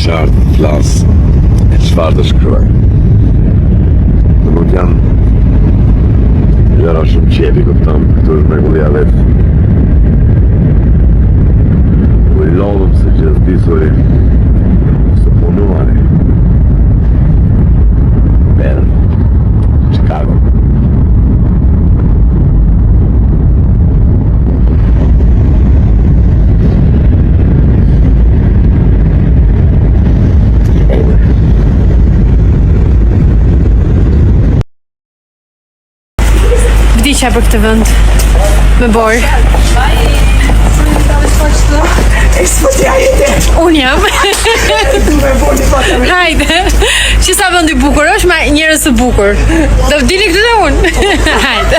qartë, flas, e çfarë të shkruaj. Nuk janë gjëra shumë qepi, kupton, këtu është mrekullia vetë. U I lodhëm se që zbisuri së punuari. Bern, Chicago. Vdiqja për këtë vend me borë. Unë jam. Hajde. Që sa vend I bukur është, ma njerëz të bukur. Do vdini këtu dhe unë. Hajde.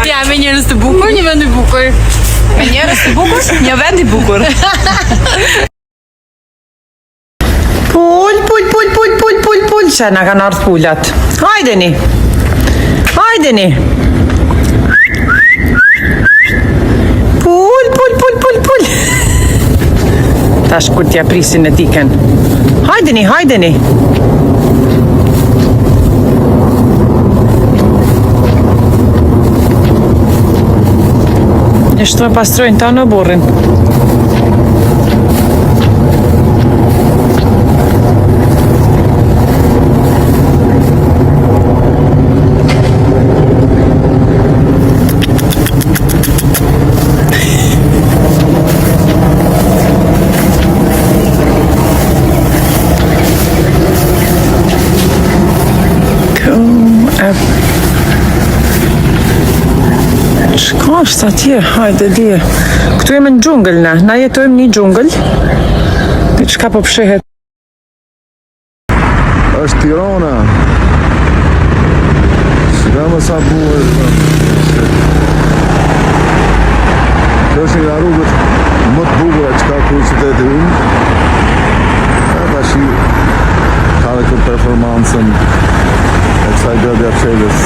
Ja, me njerëz të bukur, një vend I bukur. Me njerëz të bukur, një vend I bukur. Pull, që na kanë ardhur pullat. Hajdeni. Hajdeni. Pull. Tash kur t'ja prisin e tiken. Hajdeni. E shto pastrojnë ta në burrin. Shka është atje, hajde dje. Këtu jemi në gjungël na jetojmë një gjungël. Dhe qka po pshehet? Është Tirana. Shka më sa buhet. Kjo është nga rrugët më të bukura që ka kur qyteti unë. Tashi ka dhe këtë performancën e kësaj gëdja pshelës.